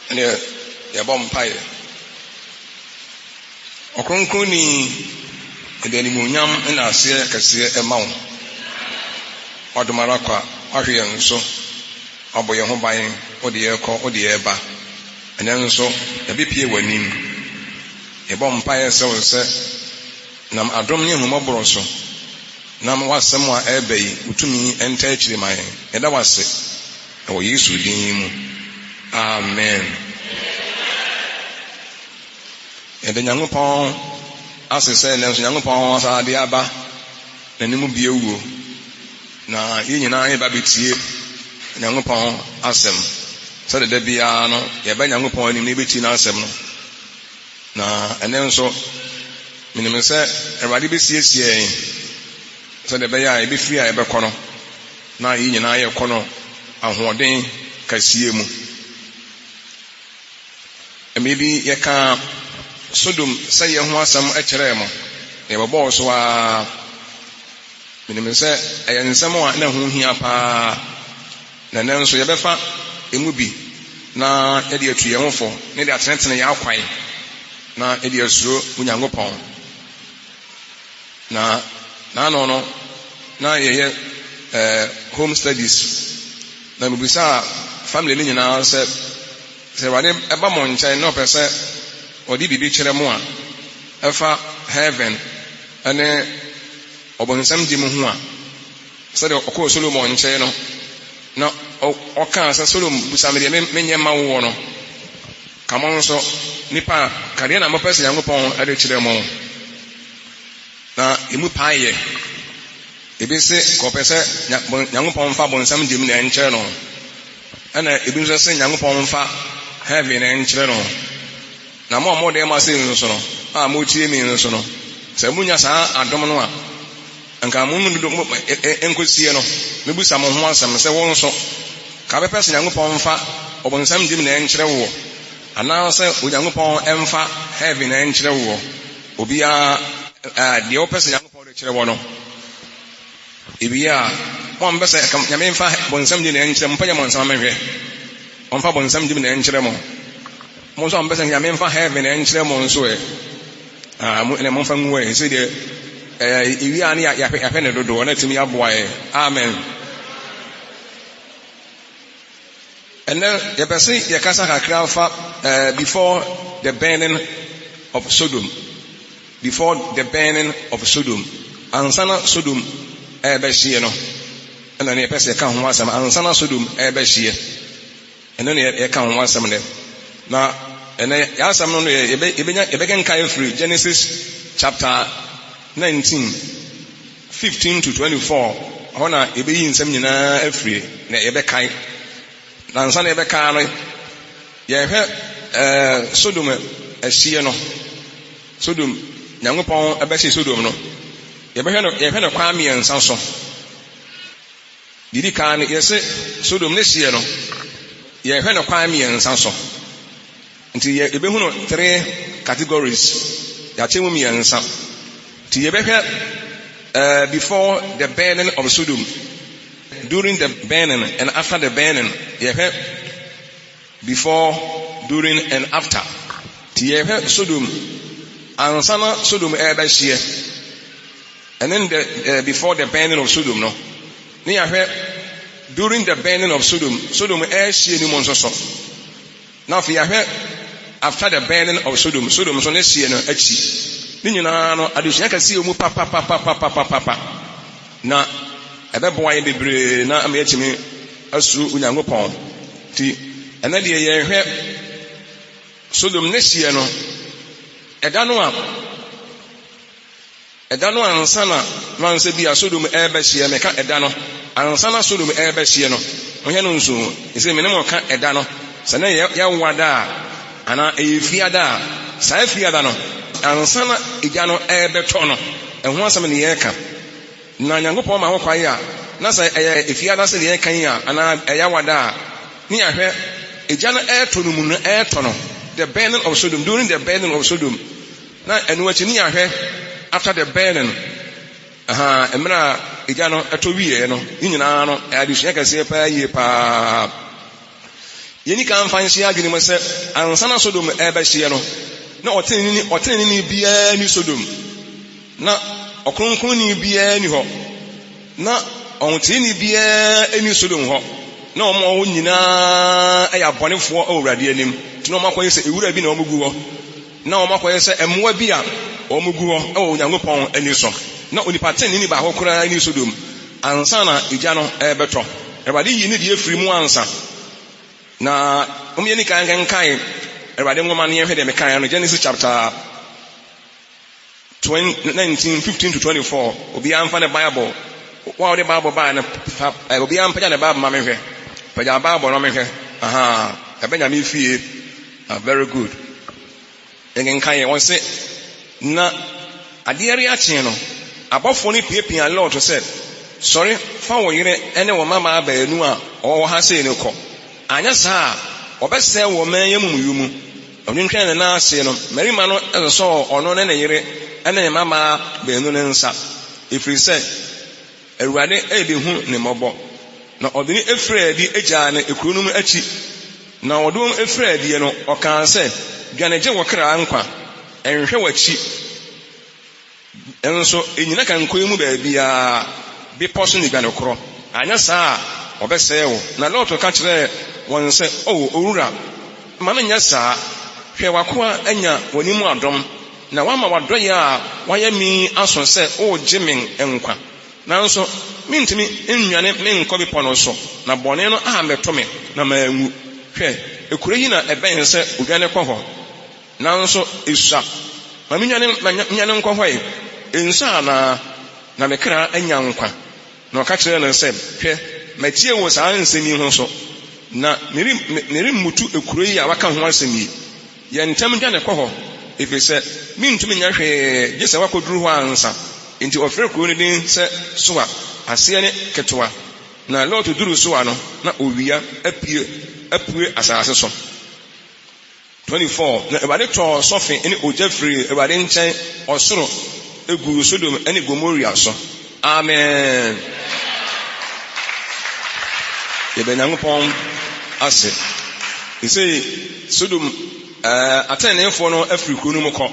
And you're bomb pie. Okronkoni edeni munyam na ase kase ema wo. Odomarakwa ahwe nso oboye ho ban ode yekọ ode yeba. Ene nso ebepie wanim. Ebom pie se nam adom ne humoboro so. Nam wasem a ebeyi utumi enta akiri man. Eda wase. Ewo Yesu din mu. Amen. Ede Nyankopɔn asese lenso Nyankopɔn asade aba nanimu biewuo na yenyina eba betie Nyankopɔn asem sɛ de bia no yɛba Nyankopɔn anim na ebeti na asem no na ene nso minim sɛ Awurade besiesie sɛ de bɛyɛ a ebefiri a ebɛkɔ no na yenyina yɛkɔ no ahoɔden kasie mu emebi yɛka Sodom sɛ yɛ ho asɛm ɛkyerɛ mo yɛbɛbɔ so a minim sɛ ɛyɛ nsɛm a na ho hia paa na nanso yɛbɛfa emu bi na yɛde atu yɛn ho fo na yɛde atenetene yɛ akwan na yɛde asuro Onyankopɔn na ano no na yɛyɛ home studies na mubisa family ni nyinaa sɛ Awurade ɛba mo nkyɛn na ɔpɛ sɛ ɔde bibi kyerɛ mo a ɛfa heaven ɛne ɔbɔnsam di mu ho a sɛdeɛ ɔkɔɔ Solomon nkyɛn no na ɔkaa sɛ Solomon busame deɛ menyɛ ma wowɔ no ka mo nso nipa kadeɛ na mopɛ sɛ Nyankopɔn ɛde kyerɛ mo na emu paa yɛ ebi se kɔpɛ sɛ Nyankopɔn fa bɔnsam di mu na ɛnkyerɛ no ɛna ebi nso sɛ Nyankopɔn fa heaven na ɛnkyerɛ no na mo de ma se nso no a mo tie mi nso no sɛ munya saa adom no a anka mo mu do enkosie no mebusa mo ho asɛm sɛ wo nso ka bɛpɛ sɛ Nyankopɔn fa ɔbɔnsam dim na ɛnkyerɛ wo ana sɛ Onyankopɔn ɛmfa heaven na ɛnkyerɛ wo obia deɛ wopɛ sɛ Nyankopɔn de kyerɛ wo no ebia mo mbɛ sɛ Nyame mfa bɔnsam dim na ɛnkyerɛ mo pɛ mo nsɛm amehwɛ ɔmfa bɔnsam dim na ɛnkyerɛ mo mo so ambesa Nyame mfa heaven enkyerɛ mo nso mo ene mo mfa nwe se de ewia ne yahwɛ ne dodo na timi aboa amen ene yɛpɛse yɛkasa kakra fa before the burning of Sodom ansana Sodom ɛbɛhye no ɛna ne yɛpɛse yɛka ho asɛm ansana Sodom ɛbɛhye ɛno ne yɛka ho asɛm ne na ene yasam no yebɛkenkan free Genesis chapter 19 15 to 24 hona ebeyi nsɛm nyinaa afiri na yɛbɛkan na nsa na yɛbɛkan no yɛhwɛ Sodom ahye no Sodom Nyankopɔn ɛbɛhye Sodom no yɛhwɛ no kwa mmiɛnsa so didi kan yɛse Sodom ne hye no yɛhwɛ no kwa mmiɛnsa so nti ebehu no 3 categories yache mu miɛnsa nti yɛbɛhwɛ before the burning of Sodom, during the burning and after the burning. Yɛhwɛ before, during and after. Nti yɛhwɛ Sodom ansana Sodom ɛbɛhyeɛ, and then before the burning of Sodom no ne yɛhwɛ during the burning of Sodom ɛhyeɛ ni mo nso so. Now if yɛhwɛ after the burning of Sodom so ne hyeɛ no akyi ne nyinaa no adesua kɛseɛ mu papa na ɛbɛboa yɛ bebree na ama yɛtumi asuro Onyankopɔn. Nti ɛna deɛ yɛhwɛ Sodom ne hyeɛ no ɛda no ansa na mansa bi a Sodom ɛbɛhyeɛ meka ɛda no ansa na Sodom ɛbɛhyeɛ no ɔhɛ no nso ɛsɛ me ne mo ka ɛda no sɛ ne yɛwa da a ana ɛyɛfiada a saa fiada no ansa na egya no ɛbɛtɔ no ɛho asɛm ne yɛka na Nyankopɔn ma ho kwae a na sɛ ɛyɛ efiada sɛ ne yɛka yi a ana ɛyɛwa da a ne yɛhwɛ egya no ɛtɔ no mu no ɛtɔ no the burning of Sodom, during the burning of Sodom. Na ɛno akyi ne yɛhwɛ after the burning mmerɛ a egya no ɛtɔ wieɛ no ne nyinaa no adesua kɛseɛ paa yie paa. yɛni kan fa nhyia adwene mu sɛ ansa na Sodom ɛbɛhyia no na ɔtene ni biara ni Sodom na ɔkronkron ni biara ni hɔ na ɔnte ni biara ni Sodom hɔ na ɔmo nyinaa ɛyɛ abɔnefoɔ Awurade anim nti na ɔmo akɔyɛ sɛ ewura bi na ɔmo gu hɔ na ɔmo akɔyɛ sɛ ɛmmoa bi a ɔmo gu hɔ ɛwɔ Onyankopɔn ani so na onipa tene ni baako koraa ni Sodom ansa na egya no ɛbɛtɔ Awurade yi ne deɛ firi mu ansa na yɛni kan kankan Awurade nwoma no yɛhwɛ deɛ mekan no Genesis chapter 19:15-24 obiara mfa ne Bible wa ɔde Bible baa no obiara mpagya ne Bible ma mehwɛ pagya Bible no mehwɛ ɛbɛnya me fie very good ɛnkenkan yɛ wɔn se na adeɛ reakye no abɔfoɔ no piapia Lot sɛ sɔre fa wo yere ɛne wo mama baanu a ɔwɔ ha sei ne kɔ anya saa ɔbɛsɛe wɔ man yɛ mumuyu mu ɔnwentwɛn ne nan ase no mmarima no ɛsosɔ ɔno ne ne yere ɛne ne mama baanu ne nsa ɛfiri sɛ Awurade ɛbɛhu ne mmɔbɔ na ɔde ne efiri adi agyaa ne ekuro no mu akyi na ɔde wɔn efiri adi no ɔkaa sɛ dwane gye wɔ kra nkwa ɛnhwɛ w'akyi ɛnso enyina kan nkɔ mu baabiara bepɔ so ne dwane korɔ anya saa ɔbɛsɛe wo na Lot ka kyerɛ wɔn sɛ owura ma no nyɛ saa hwɛ wakoa anya w'anim adɔm na wama wadɔyɛ a wayɛ me aso sɛ wogye me nkwa nanso mentumi nnwane menkɔ bepɔ no so na bɔne no mɛtɔ me na maanwu hwɛ ekuro yi na ɛbɛn sɛ odwane kɔ hɔ nanso esua ma menwane nkɔ hɔ ensa na mekra anya nkwa na ɔka kyerɛ no sɛ hwɛ matie wo saa nsɛm ho so na merimmutu ekuro yi a waka ho asɛm yi yɛntam dwane kɔ hɔ ɛfiri sɛ mentumi nya hwee gye sɛ wakɔduru hɔ ansa nti ɔfrɛ kuro no din sɛ Soa aseɛ ne ketewa na Lot duru Soa no na owia apue asase so 24 na Awurade tɔɔ sɔfe ne ogya firi Awurade nkyɛn ɔsoro egu Sodom ne Gomoria so amen yɛbɛnyankopɔn ase ɛsɛ Sodom atɛnefoɔ no afiri kuro no mu kɔ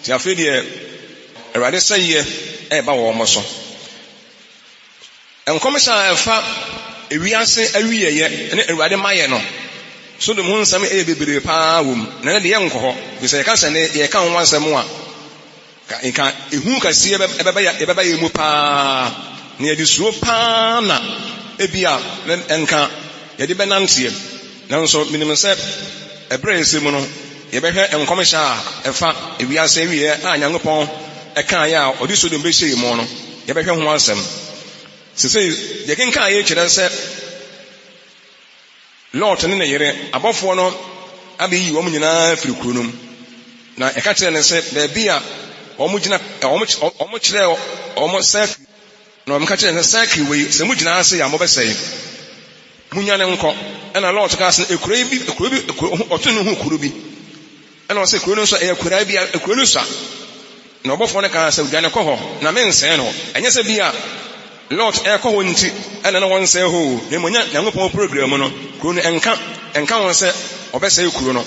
nti afei deɛ Awurade sɛyɛ ɛba wɔ mo so nkɔmhyɛ a ɛfa ewiase awiyɛyɛ ne Awurade mayɛ no Sodom ho nsɛm ɛyɛ bebree paa wɔ mu na ne deɛ nkɔ hɔ bisɛ yɛka sɛ ne yɛka ho nsɛm a ka ehu kɛseɛ ɛbɛba yɛ mu paa na yɛde suro paa na ebia nka yɛde bɛnanteɛ nanso minim sɛ ɛbrɛ ɛsɛ mu no yɛbɛhwɛ nkɔmhyɛ a ɛfa ewiase awiyɛ a Nyankopɔn ɛka yɛ a ɔde Sodom bɛhyɛ mu no yɛbɛhwɛ ho asɛm sesei yɛkenka yɛ kyerɛ sɛ Lot ne ne yere abɔfoɔ no abɛyi wɔn nyinaa firi kuro no mu na ɛka kyerɛ ne sɛ baabi a wɔn kyerɛ wɔn sɛk na wɔn ka kyerɛ ne sɛk wei sɛ mo gyina ase a mobɛsɛe munya ne nkɔ ɛna Lot ka sɛ ekuro bi ɔto ne ho kuro bi ɛna ɔsɛ kuro no nso ɛyɛ kuro no sa na ɔbɔfoɔ no ka sɛ dwane kɔ hɔ na mensɛe no ɛnyɛ sɛ bi a Lot ɛkɔ hɔ nti ɛna na wɔn nsɛe hɔ na mmom Nyankopɔn program no kuro no ɛnka wɔn sɛ ɔbɛsɛe kuro no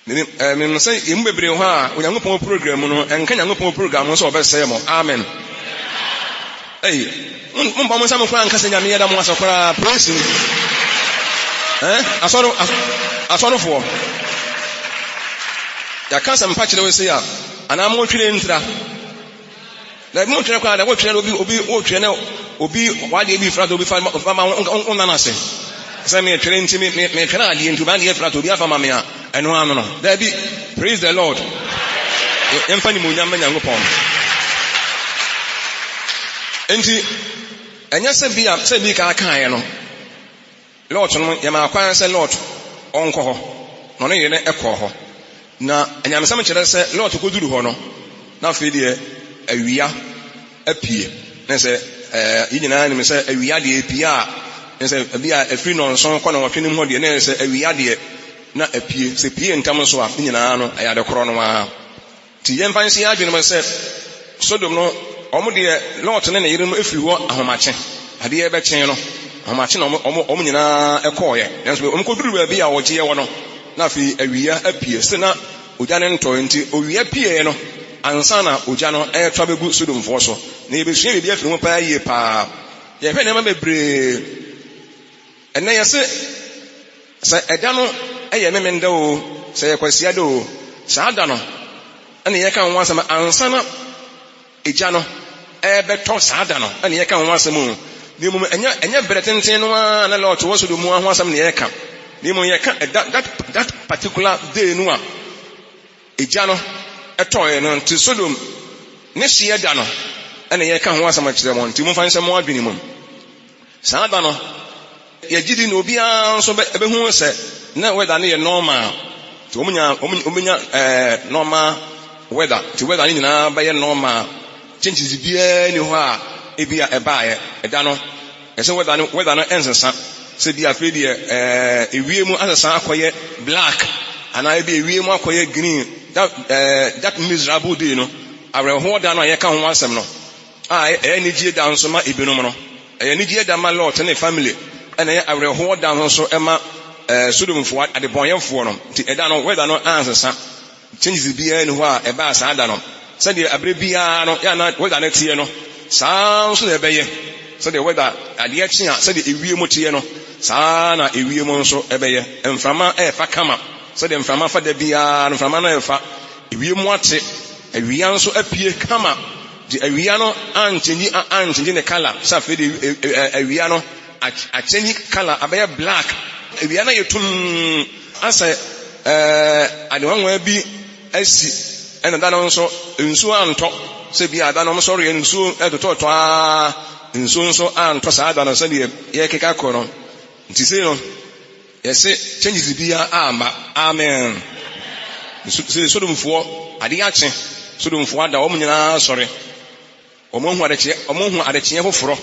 menim sɛ yɛmu bebree hɔ a Onyankopɔn program no ɛnka Nyankopɔn program no sɛ ɔbɛsɛe mo amen mompa mo nsa mo koraa nka sɛ Nyame yɛda mo asa koraa praise ni asɔrefoɔ yɛaka sɛ mpa kyerɛ wo sɛ a anaa motwerɛ ntra na mo twere kwa da wo twere obi wo twere na obi wade bi fra obi fa ma wonna na se se me twere nti me twere ade nti ba de fra obi afa ma me a eno ano no da bi praise the Lord emfa ni mo nyam Nyankopɔn enti enya se bi ka kan no Lot no ya ma kwan se Lot onkɔ hɔ no ne yene ɛkɔ hɔ na enyamsam kyerɛ sɛ Lot koduru hɔ no na afei de awia apie na sɛ yinina nim sɛ awia de apie a na sɛ bia afiri no nson kɔ na wɔtwe nim hɔ de na sɛ awia de na apie sɛ pie ntam so a yinina no ayade korɔ no a ti yɛn fan si adwene sɛ Sodom no ɔmo de Lot ne ne yere no afiri hɔ ahomakye ade ɛbɛkyen no amache na omo nyina ekoye nanso omo koduru ba bia wo gye wo no na fi awia apie se na ogya ne nto nti owia pie no ansa na ogya no etwa begu Sodomfo so na ebesua bibia fi mu pa yie pa ye hwe ne ma bebre enne yese se eda no eye memenda o se yekwasiade o saada no ene ye kan wansam ansa na egya no beto saada no ene ye kan wansam o ni mu enya bretenten no na lot wo Sodom ho asam ne ye kan ni mu ye kan that particular day no a egya no etoye no nti Sodom ne hye da no ene ye kan ho asam a kire mo nti mu fa nsem mo adwini mu saada no ye gidi no bia nso be hu se na weather ne ye normal ti omunya normal weather ti weather ni na ba ye normal changes bia ni ho a ebia ebaaye eda no ese weather no ensesa se bia fe die ewie mu asesa akoye black ana ebia ewie mu akoye green that miserable day no awre ho da no ye ka ho asem no ni gie da nso ma ebinom no ni gie da ma lot ne family ene ye awre ho da nso ema Sodomfo adebonyefo no ti eda no weather no ansesa changes bia ni ho a eba sa da no se de abre bia no ya na weather na tie no saa nso na ebeye se de weather ade akye se de ewie mu tie no saa na ewie mu nso ebeye emframa efa kama se de emframa fa da bia no emframa na efa ewie mu ate ewia nso apie kama di ewia no anchenji ne color sa fe de ewia no achenji color abeye black ewia na yetum asa adewanwa bi asi ena da no nso nsu anto se bia da no nso re nsu etototo nsu nso anto sa da no se de ye keka ko no nti se no yese changes bia ama amen se Sodomfo ade ache Sodomfo ada omo nyina sore omo hu adekye hoforo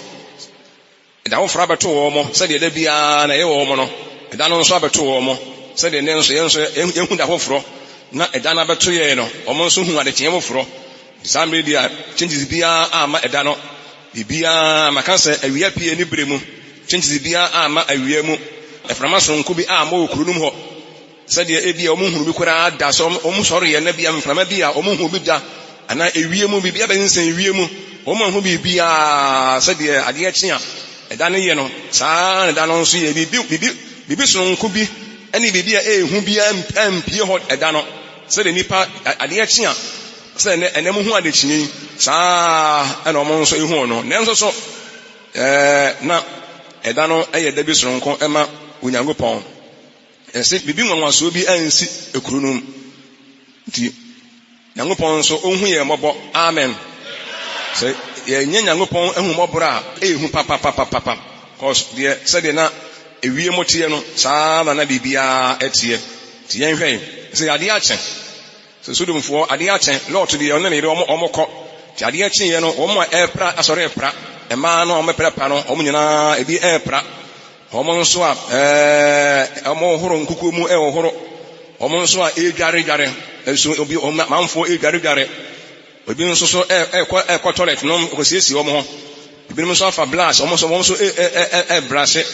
da hoforo abeto wo mo se de da bia na ye wo mo no da no nso abeto wo mo se de ne nso ye hu da hoforo na eda na beto ye no omo nso hu adekye hoforo disambe dia changes bia ama eda no bibia makanse awia pie ni bremu changes bia ama awia mu eframa sonko bi ama okurunum ho se de ebia omo hunu bi kura da so omo sore ye na bia mframa bia omo hu bi da ana ewie mu bibia be nsen ewie mu omo hu bibia se de ade akye eda ne ye no saa ne da no nso ye bibi sonko bi ene bibia ehu bia ampie ho eda no se de nipa ade akye se ne ene mu hu ade kyenyi saa ene omo nso ehu no nenso so na eda no eye da bi sonko ema Onyankopɔn ese bibi nwanwaso bi ansi ekurunum nti Nyankopɔn nso onhu ye mɔbɔ amen se ye Nyankopɔn ehu mɔbora ehu papa cause de se de na ewie motie no saa na bibia etie ti yen hwɛ se ade akyɛ se Sodomfo ade akyɛ lot de ɔne ne ɔmo kɔ ti ade akyɛ ye no ɔmo ɛpra asɔre ɛpra ɛma no ɔmo prɛpa no ɔmo nyina ebi ɛpra ɔmo nso a ɔmo horo nkuku mu horo ɔmo nso a edware eso obi manfo edware obi nso so ɛkɔ toilet no kosiesi ɔmo ho ebi nso afa blast ɔmo so brase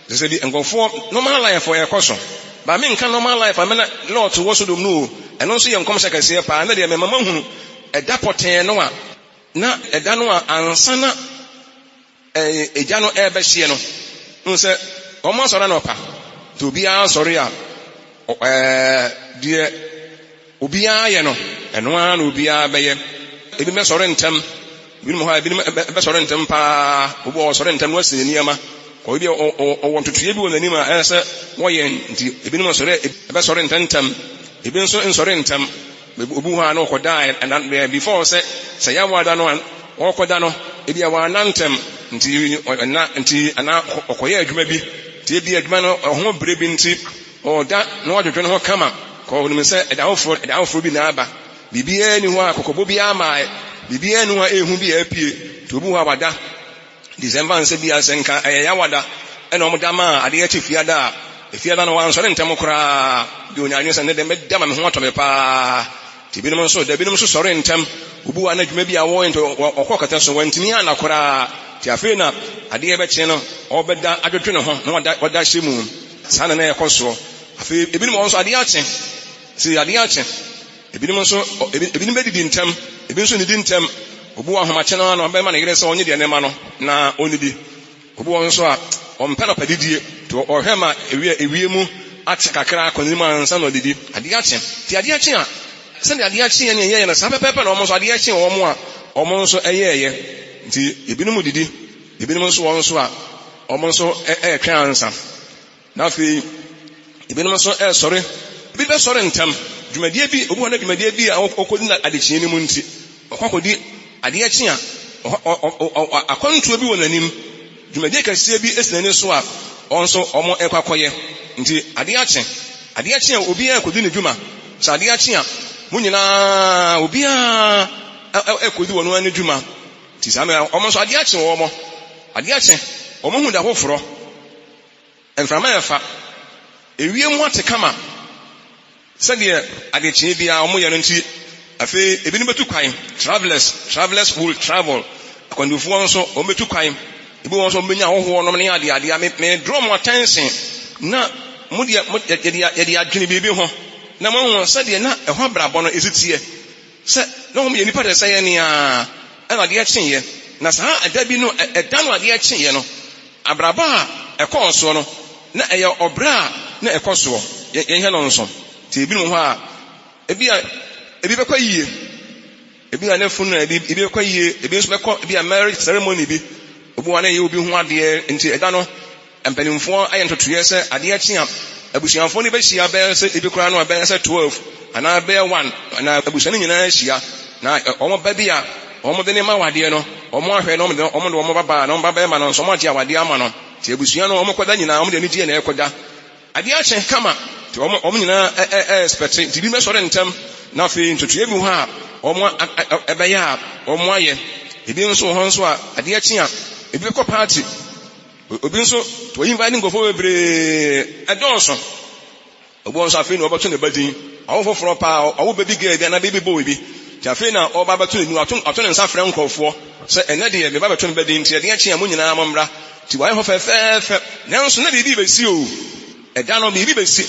se bi nkɔfo normal life for ɛkɔso ba me nka normal life amena lot wo Sodom no ɛno nso yɛ nkom sekɛse pa na de me mama hu ɛda pɔten no a na ɛda no a ansa na egya no ɛbɛhye no nse omo soro na opa to bia soro ya die obia ye no eno a na obia beye ebi me soro ntem bi mo ha ebi me soro ntem pa obo soro ntem no asini ama ko bi o wontotoye bi wonani ma ese wo ye nti ebi mo soro ebe soro ntem ebi nso nsoro ntem obu ha na okoda and before say ya wada no okoda no ebi ya wa nantem nti ana okoye adwuma bi tie bi adwuma no ho bre bi nti oda na wadwetwe no ho kama ko nim se edawofo bi na aba bibia ni ho akokobo bi ama bibia ni ho ehu bi apie to bu ha wada December nse bi asenka ya wada ena omoda ma ade achi fiada no wan sore ntem kora bi onyanyo se ne de medama me ho atome pa Tibinom so da binom so sɔre ntem obu ana dwuma bi a wɔn nto ɔkɔkata so wɔntini ana koraa ti afei na adeɛ bɛkye no ɔbɛda adwodwo ne ho na wɔda hyɛ mu saa na yɛkɔ so afei ebinom wɔn so adeɛ akye si adeɛ akye ebinom so ebinom bɛdidi ntem ebinom so nidi ntem obu ahomakye no na ɔbɛma ne yere sɛ ɔnye deɛ ne ma no na ɔnidi obu wɔn so a ɔmpɛ no padidie to ɔhwɛ ma ewie mu akye kakra akɔnim ansa na ɔdidi adeɛ akye ti adeɛ akye a sɛnde adeɛ akye yɛ ne yɛyɛ no saa pɛpɛpɛ na ɔmo nso adeɛ akye wɔn a ɔmo nso ɛyɛɛyɛ nti ebinom didi ebinom nso wɔn nso a ɔmo nso ɛɛtwɛn ansa na afei ebinom nso ɛɛsɔre ebi bɛsɔre ntam dwumadie bi obi wɔ na dwumadie bi a ɔkɔdi na adekyee ne mu nti ɔkɔkɔdi adeɛ akye a akɔntuo bi wɔ n'anim dwumadie kɛseɛ bi esi n'ani so a ɔn nso ɔmo ɛkɔ akɔyɛ nti adeɛ akye a obiara kɔdi ne dwuma sɛ adeɛ akye a mo nyinaa obiara ɛkɔdi wɔn ani dwuma nti saa mɛ ɔmo nso adeɛ akye wɔn mo adeɛ akye ɔmo hu da foforɔ mframa yɛfa ewie mu ate kama sɛdeɛ adekyee bi a ɔmo yɛ no nti afei ebinom bɛtu kwan travelers will travel akwantufoɔ nso ɔmo bɛtu kwan ebi wɔn nso mbɛnya ahohoɔ nom ne adeɛ me draw mo attention na mo deɛ yɛde adwene biribi ho na mo hu sɛdeɛ na ɛho abrabɔ no esitie sɛ na ɔmo yɛ nipa de sɛ yɛ nea ɛna adeɛ kyeeɛ na saa ɛda bi no ɛda no adeɛ kyeeɛ no abrabɔ a ɛkɔɔ soɔ no na ɛyɛ ɔbrɛ a na ɛkɔ soɔ yɛhɛ no nso nti ebi no hɔ a ebi bɛkɔ yie ebi a ne funu na ebi bɛkɔ yie ebi nso bɛkɔ ebi a marriage ceremony bi obi wa na yɛ obi ho adeɛ nti ɛda no mpanimfoɔ ayɛ ntotoyɛ sɛ adeɛ kye a abusuafoɔ no bɛhyia bɛyɛ sɛ ebi koraa no bɛyɛ sɛ 12 anaa bɛyɛ 1 na abusua no nyinaa ahyia na ɔmo ba bi a ɔmo de ne ma wadeɛ no ɔmo ahwɛ na ɔmo de ɔmo baba na ɔmo ba bɛyɛ ma no nso ɔmo agye awadeɛ ama no nti abusua no ɔmo kɔda nyinaa ɔmo de anigye na ɛkɔda adeɛ akye kama nti ɔmo nyinaa expect nti bi mɛsɔre ntɛm na afei ntotoyɛ bi hɔ a ɔmo ɛbɛyɛ a ɔmo ayɛ ebi nso hɔ nso a adeɛ kye a ebi kɔ party obi nso to yi invite nkɔfo bebree ɛdɔɔso obi nso afei na ɔbɛto ne ba din awo foforɔ paa awo baby girl bi ana baby boy bi ti afei na ɔba bɛto ne nu ato ne nsa frɛ nkɔfoɔ sɛ ɛnɛ deɛ meba bɛto ne ba din nti ɛdeɛ kye a mo nyinaa mo mmra ti wɔayɛ hɔ fɛfɛɛfɛ nanso na biribi bɛsi o ɛda no biribi bɛsi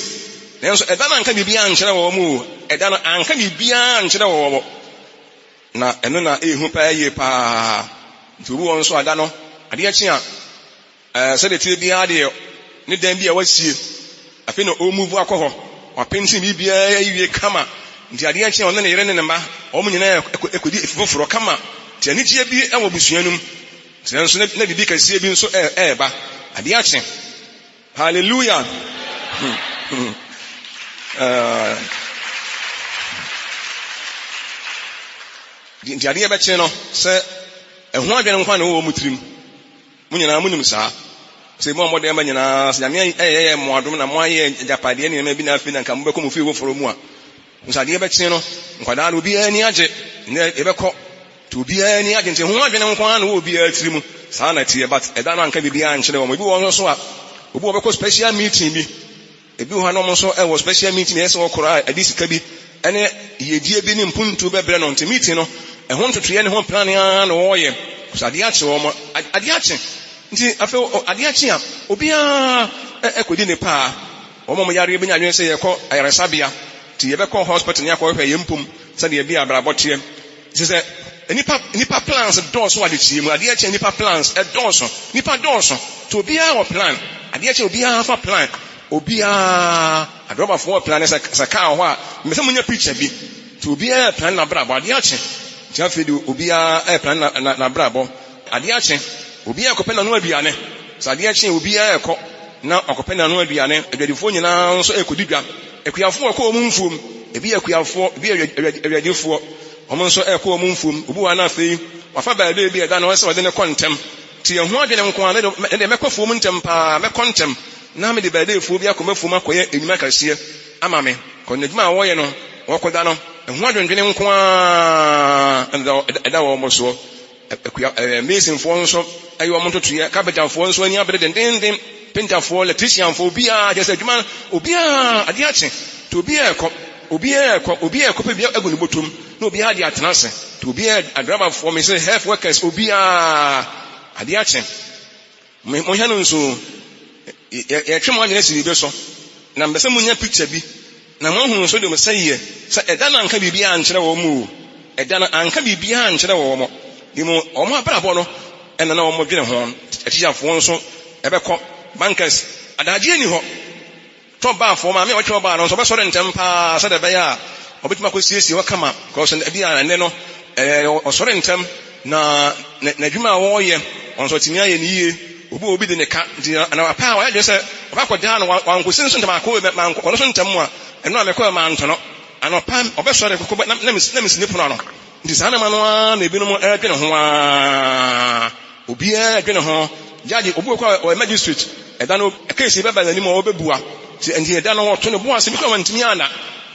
nanso ɛda no anka biribi ankyerɛ wɔ mu o ɛda no anka biribi ankyerɛ wɔ na ɛno na ehu paa yie paa nti obi wɔ nso ada no adeɛ kye a sɛdeɛ tie biara deɛ ne dan bi a wasie afei na ɔmuvu akɔ hɔ wapenti biribiara yiwie kama nti adeɛ kye a ɔne ne yere ne ne mma ɔmo nyinaa ɛkɔdi efi foforɔ kama nti anigyeɛ bi ɛwɔ busua no mu nti nso na bibi kɛseɛ bi nso ɛɛba adeɛ kye hallelujah nti adeɛ bɛkye no sɛ ɛho adwene nkwa na ɛwɔ mu tirim mo nyinaa mo nim saa sɛ mo amɔde ma nyinaa sɛ nyame ɛyɛ mmoadom na mo ayɛ agyapadeɛ ne nneɛma bi na afei na nka mobɛkɔ mo fie foforɔ mu a nso adeɛ bɛkye no nkwadaa no obiara ani agye ne ɛbɛkɔ nti obiara ani agye nti ho adwene nkwa na ɛwɔ obiara tiri mu saa na teɛ but ɛda no anka biribiara nkyerɛ wɔn ebi wɔ nso a obi wɔbɛkɔ special meeting bi ebi wɔ ha no nso ɛwɔ special meeting yɛ sɛ wɔkora adi sika bi ɛne yɛdie bi ne mpuntu bɛbrɛ no nti meeting no ɛho ntotoyɛ ne ho plan ara na wɔyɛ so adeɛ akye wɔn adeɛ akye nti afei adeɛ akye a obiara ɛkɔdi ne paa wɔn a yare bi nya adwene sɛ yɛkɔ ayaresabea nti yɛbɛkɔ hospital ne akɔhwɛ yɛn mpom sɛdeɛ bi abrabɔ teɛ nti sɛ nipa plans dɔɔso adekyee mu adeɛ akye nipa plans ɛdɔɔso nipa dɔɔso nti obiara wɔ plan adeɛ akye obiara fa plan obiara adɔbafoɔ plan sɛ kaa hɔ a mmesɛ mo nya picture bi nti obiara plan na abrabɔ adeɛ akye nti afei de obiara plan na abrabɔ adeɛ akye obiara kɔpɛ na no aduane sɛ adeɛ kye obiara ɛkɔ na ɔkɔpɛ na no aduane aduadifoɔ nyinaa nso ɛkɔdi dwa akuafoɔ ɛkɔ ɔmo mfuom ebi yɛ akuafoɔ ebi yɛ aduadifoɔ ɔmo nso ɛkɔ ɔmo mfuom obi wa na afei wafa baade bi ɛda na ɔsɛ ɔde ne kɔ ntɛm ti ɛho adwene nko a ne de mɛkɔ fuom ntɛm paa mɛkɔ ntɛm na me de baadefoɔ bi akɔ mɛfuom akɔyɛ enyima kɛseɛ ama me kɔn adwuma a wɔyɛ no wɔkɔda no ɛho adwendwene nko a ɛda wɔ ɔmo soɔ masonfoɔ nso ɛyɛ ɔmo ntotoyɛ carpenterfoɔ nso ani abere dendenden painterfoɔ electricianfoɔ obiara kyerɛ sɛ adwuma obiara adeɛ akye nti obiara ɛkɔ obiara kopa bia agu ne botom na obiara de atenase to obiara adraba for me say health workers obiara ade ache mo hia no nso ye twem anya si bi so na mbese munya picture bi na mo hu so de mo say ye say eda na anka bibia ankyere wo mu eda na anka bibia ankyere wo mo di mo omo abrabo no ena na omo dwene ho atiafo nso ebekọ bankers adaje ni ho to ba fo ma me wo ba no so be so de ntempa so de be ya obetima ko siesie wa kama ko so ebi ane no osore ntem na dwuma wo ye onso timia ye ni ye obi de ne ka na apa wa je se ba ko da no wa nkosin so ntem akọ ma nko so ntem a eno amekọ ma ntono anopa obesore kokọ na misini pono no ndi sana ma no na ebi no edwene ho a obi edwene ho jaji obi ko o magistrate eda no case be ba nani mo obebua ti ndi eda no to ne bo ase bi ko mantimi ana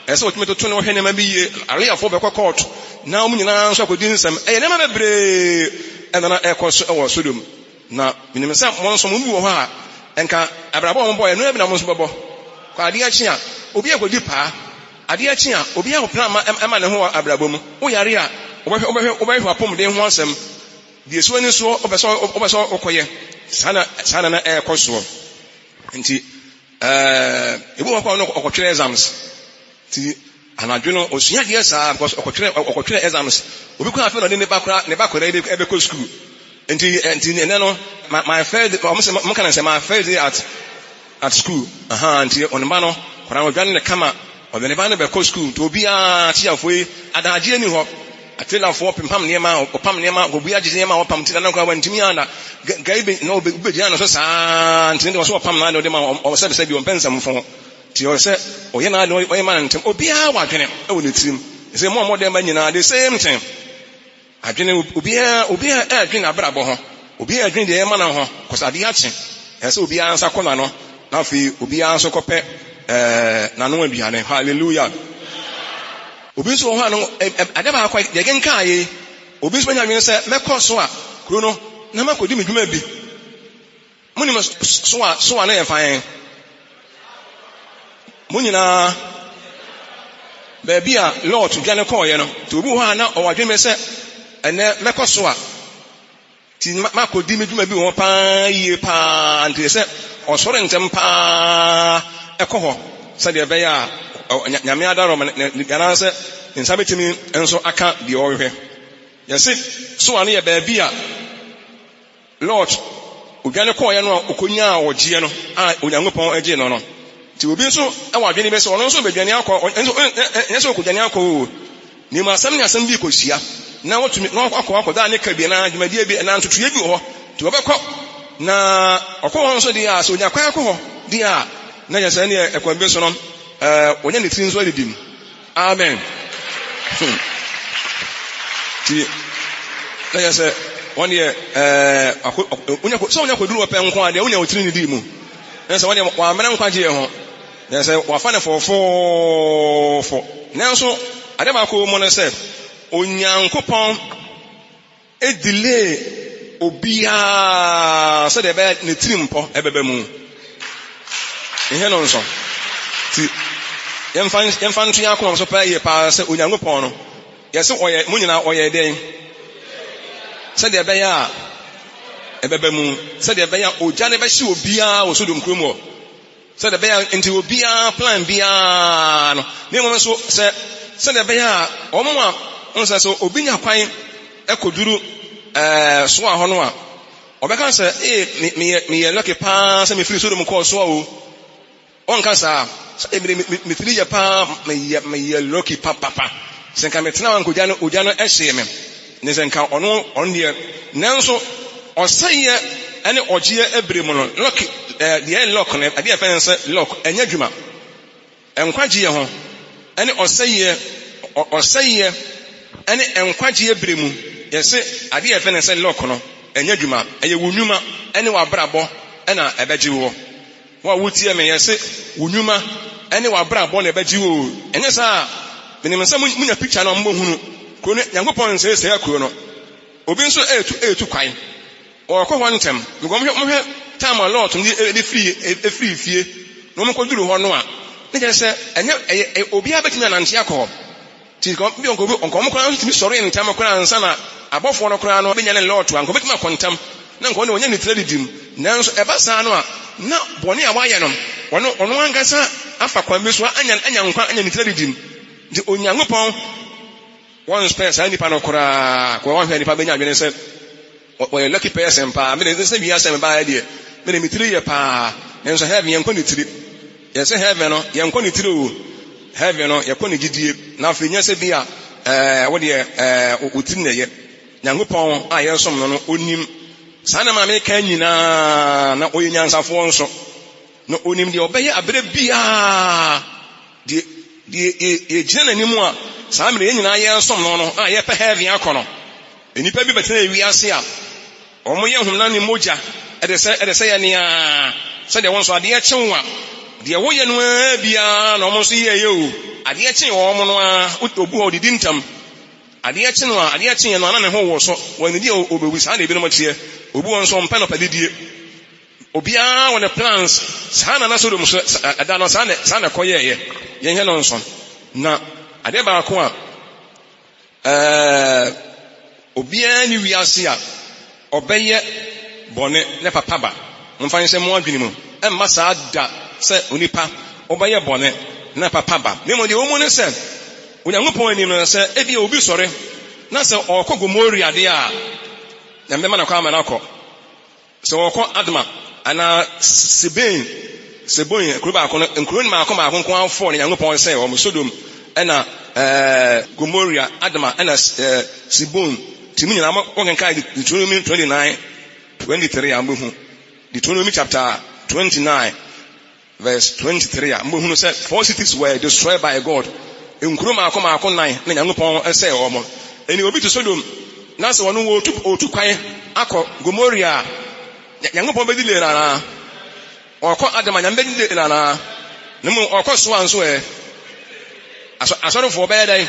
ese o tumeto to ne hwe ne ma bi ye area fo be ko court na o nyina nso akodi nsam ne ma bebre eda na ekoso e wo Sodom na minim sa mo nso mo bi wo ho a enka abrabo mo boy no e bi na mo nso bebo kwa ade achi a obi akodi pa ade achi a obi akopra ma ne ho abrabo mu wo yare a obehwe apom de ho asem die so ni so obeso okoye sana na ekoso nti ebu wakwa no okotwere exams ti anadweno osua de esa because okotwere exams obi kwa afi no ne bakora ebe ko school nti ne no my failed I'm can say my failed at school nti onba no kora odwane ne kama obene ba ne be ko school to obi a tiafo adaje ni ho atela fo pam niema opam niema obi agye niema opam tira na kwa wantimi ana gaibe no be dia no so saa nti ndo so opam na de ma o se bi ompensa mfo ti o se o ye na no o ye ma ntem obi a wadwene e wo ne tirim se mo dem ba nyina the same thing adwene obi a adwene abrabo ho obi a adwene de ye ma na ho kosade ache ese obi a ansa kola no na fi obi a anso kope na no aduane hallelujah obi so ho ano adaba akwa ye genka ye obi so nyame se mekọ so a kuro no na makodi medwuma bi muni so a na ye fan munina be bia lord dwane kọ ye no to obi ho na o wadwe se ene mekọ so a ti makodi medwuma bi ho pa ye pa ante se osore ntem pa ekọ ho se de be ya nyame adaro yana se nsabetimi enso aka de ohwe yesi so ane ye baabi a lord odwane ko ye no okonya a ogie no a onyankopon age no no ti obi nso e wadwene be se ono nso bedwane akọ enso okodwane akọ ni ma asam ni asam bi ko sia na wotumi no akọ da ne kabie na adwumadie bi na ntoto ye bi ho ti obekọ na okọ nso de a so nyakwa akọ ho de a na yesa ne ekwambe so no onye ne tinzo adidim amen ti na yesa one year onye koduru open nko ade onye otiri ne dimu na se one wa amana nkwaje ho na se wa fa ne fofo na so ade ba ko mo na se onyankopon delay obia se de be ne tirimpo ebebe mu ihe no nso ti yemfa ntu yakọ so pa ye pa se onyankopon no yese oye munyina oye den se de be ya ebebe mu se de be ya oja ne be hye obia wo Sodom kromo se de be ya nti obia plan bia no ne mo so se de be ya omo a onse so obinya kwan ekoduru so a hono a obeka se me ye lucky pa se me free Sodom ko so o on ka sa me tiri ya pa me ye lucky papa senka metena wan kodja no ehye me ne senka on de nanso oseye ene ogie ebremu no lucky de lock ne ade afense lock enya dwuma enkwagye ho ene oseye ene enkwagye ebremu yese ade afense lock no enya dwuma eye wunwuma ene wabrabo ena ebegye wo wa wutie me yese wunwuma ene wabrabo na ebegye wo enye sa menim nsa munya picture no mbo hunu ko ne Nyankopon se akuro no obi nso etu kwan o ko ho ntem me go mo hwe time a lot ndi free fie no mo ko duru ho no a ne je se enye obi abetimi anante akọ ti ko bi onko kora ntimi sori ntam kora ansa na abofo no kora no benya ne lot anko betimi akontam na nko ne onye ne tradidim nanso eba saa no a na bone a waye no ono angasa afa kwan bi so anya nkwa anya ne tradidim di Onyankopɔn one space ani pa no kora ko wan hwe ni pa benya adwene se o lucky person pa me de se bia se me ba de me de mitiri ye pa nenso heaven yen ko ni tiri ye se heaven no yen ko ni tiri o heaven no ye ko ni gidie na afi nya se bia wo de o tiri na ye Nyankopɔn a ye som no onim saa na ma me kan nyina na o yenyansafo nso no onim de obeye abere bia de ye gina nanimu a saa mere nyina ye som no a ye pe heaven akono enipa bi betena ewiase a omo ye humna ne moja edese ye ne a se de won so ade ekyenwa de wo ye no a bia na omo so ye o ade ekyen wo omo no a obu odidi ntam ade ekyen no ade ekyen no na ne ho wo so woni di obewu saa na ebi no mtie obu won so mpa no padidie obia won the plans saa na so do so ada no saa na koye ye yen he no nso na ade ba ko a obia ni wiase a obeye bone ne papa ba mfa nse mo adwene mu emma saa da se onipa obeye bone ne papa ba ne mo de omo ne se Onyankopɔn anim no se ebi obi sore na se okogomoria ade a na mbema na kwa na akọ se okọ adma ana Sebon kruba akọ nkro ni ma akọ nko afọ ne Nyankopɔn se o Sodom ena Gomoria adma ena Sebon timi nyina mo kenka Deuteronomy 29:23 ambohu Deuteronomy chapter 29 verse 23 ambohu said 4 cities were destroyed by God nkuro ma akọ nan na Nyankopɔn say o mo eni obi to Sodom na se wono wo otu kwan akọ Gomoria Nyankopɔn bedile na okọ adama nyambe bedile na nemu okọ so anso asọrọfo be dai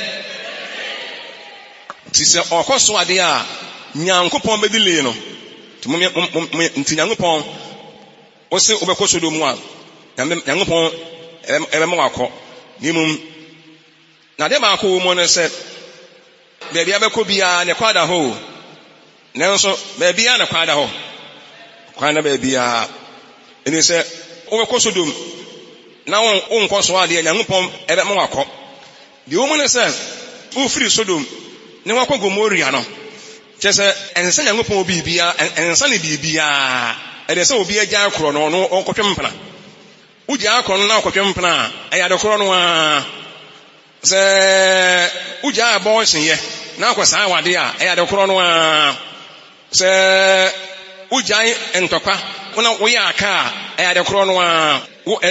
ti se okọ so ade a Nyankopɔn bedile no nti Nyankopɔn o se obekọ Sodom a Nyankopɔn ebe mo akọ nimum na de ma akọ mo no se be bia bekọ bia ne kwada ho nenso be bia ne kwada ho kwana be bia eni se obekọ Sodom na won nko so ade Nyankopɔn ebe mo akọ de o mo no se o free Sodom ne wakọ Gomoria no chese ense Nyankopɔn obi bia ense ne bibia ede se obi agya akoro no no onkotwempena uji akoro no na okotwempena ayade koro no a se uji abortion ye na akwasa awade a ayade koro no a se uji entokwa wona wo ya aka ayade koro no a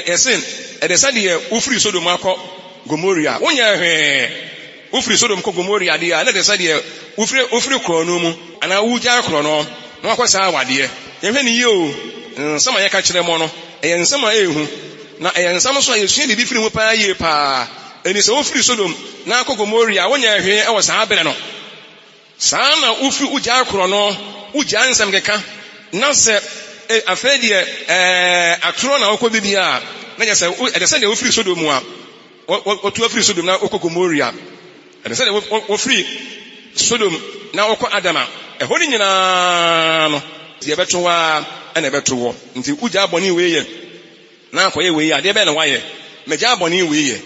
esin ede se de ufiri Sodom akọ Gomoria wonya hwe ufiri Sodom ko Gomoria de a na de se de ufiri koro no mu ana uji akoro no na akwasa awade ye hwe ni yo nsama ye ka kire mo no nsama ehu na nsama so yesu de bi firi mu pa ye pa eni se ufiri Sodom na akọ Gomoria wonya hwe e wo saa bere no saa na ufiri uji akoro no uji ansam keka na se afedi akoro na okọ bibia na je se e de se de ufiri Sodom a otu ufiri Sodom na okọ Gomoria e de se de ufiri Sodom na okọ Adama ehoni nyina no ye betowa ene betowo nti uja aboni weye na akoye weye ade be na waye meja aboni weye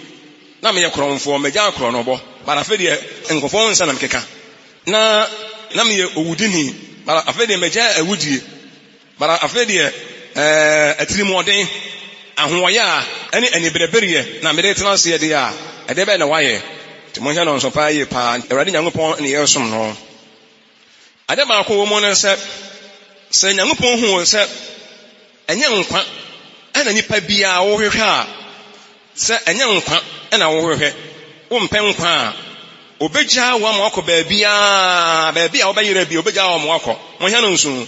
na me yekromfo meja akro no bo bara afedi nkofo nsa na mkeka na me owudini bara afedi meja awudie bara afedi atirimuoden ahoya ene eniberebere na me de transe de a ade be na waye timonja no nso pa ye pa Awurade Nyankopɔn ne yesom no ade ba ko wo mo no se Nyankopɔn hu se enye nkwa ana nipa bia wo hwehwe a se enye nkwa ana wo hwehwe wo mpe nkwa a obegya wo ma akọ baabia wo bayira bi obegya wo ma akọ mo hia no nsu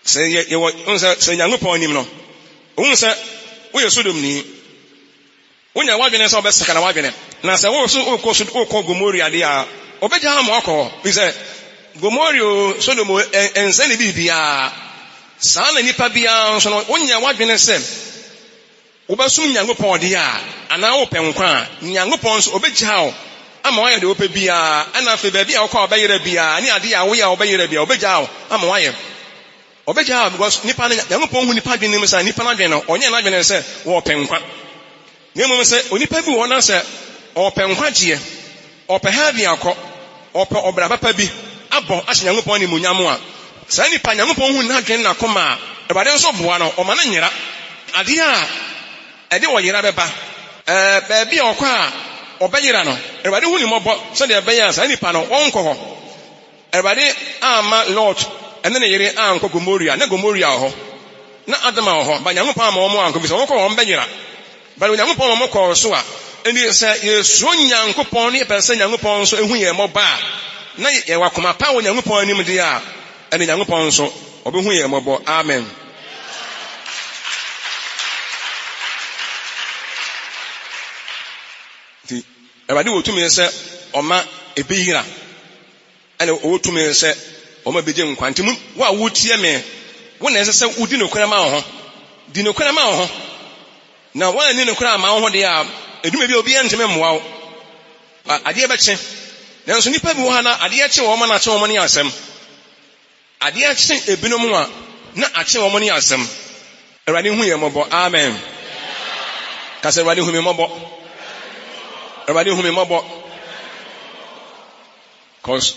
se ye wo se Nyankopɔn nim no wo se wo ye Sodom ni wonya wadwene se obesaka na wadwene na se wo so ukọ Gomoria de a obegya wo ma akọ bi se Gomoria Sodom ensani bibia saa na nipa bia nso no wonya wadwene se wobɛsom Nyankopɔn de a anaa wopɛ nkwa a Nyankopɔn nso obɛgyaw ama wayɛ de wopɛ biara ana afei baabi a wokɔ ɔbɛyerɛ biara ne ade a woyɛ a wobɛyerɛ biara obɛgyaw ama wayɛ ɔbɛgyaw because nipa no Nyankopɔn hu nipa adwene mu sɛ nipa no adwene no ɔnyɛ n'adwene sɛ wɔpɛ nkwa na mmom sɛ onipa bi wɔ na sɛ ɔpɛ nkwagyeɛ ɔpɛ ha bi akɔ ɔpɛ ɔbra papa bi abɔ ahyɛ Nyankopɔn ne munyam a saa nipa Nyankopɔn hu n'adwene n'akoma a Awurade nso boa no ɔma no nyera ade a ɛde ɔyera bɛba baabi a ɔkɔ a ɔbɛyera no Awurade hu ne mmɔbɔ sɛdeɛ ɛbɛyɛ a saa nipa no ɔnkɔ hɔ Awurade ama Lot ɛne ne yere ankɔ Gomoria na Gomoria wɔ hɔ na Adama wɔ hɔ ba Nyankopɔn ama wɔn ankɔ bi sɛ wɔkɔ wɔn bɛyera ba Nyankopɔn wɔn kɔɔ so a ɛni sɛ yɛsuro Nyankopɔn ne yɛpɛ sɛ Nyankopɔn nso ehu yɛn mmɔbɔ a na yɛwɔ akoma pa wɔ Nyankopɔn anim deɛ a ɛne Nyankopɔn nso ɔbɛhu yɛn mmɔbɔ amen. Nti Awurade wɔ tumi sɛ ɔma ebɛyira ɛna ɔwɔ tumi sɛ ɔma bɛgye nkwa nti mu wo a wotie me wo na ɛsɛ sɛ wodi nokorɛ ma wo ho di nokorɛ ma wo ho na wɔn ani nokorɛ ama wo ho deɛ a edwuma bi a obiara ntumi mmoa wo adeɛ bɛkye nanso nipa bi wɔ ha na adeɛ kye wɔn ma na akye wɔn ne asɛm adeɛ kye ebinom a na akye wɔn ne asɛm Awurade hu yɛn mmɔbɔ amen kasa Awurade hu me mmɔbɔ Awurade hu me mmɔbɔ cause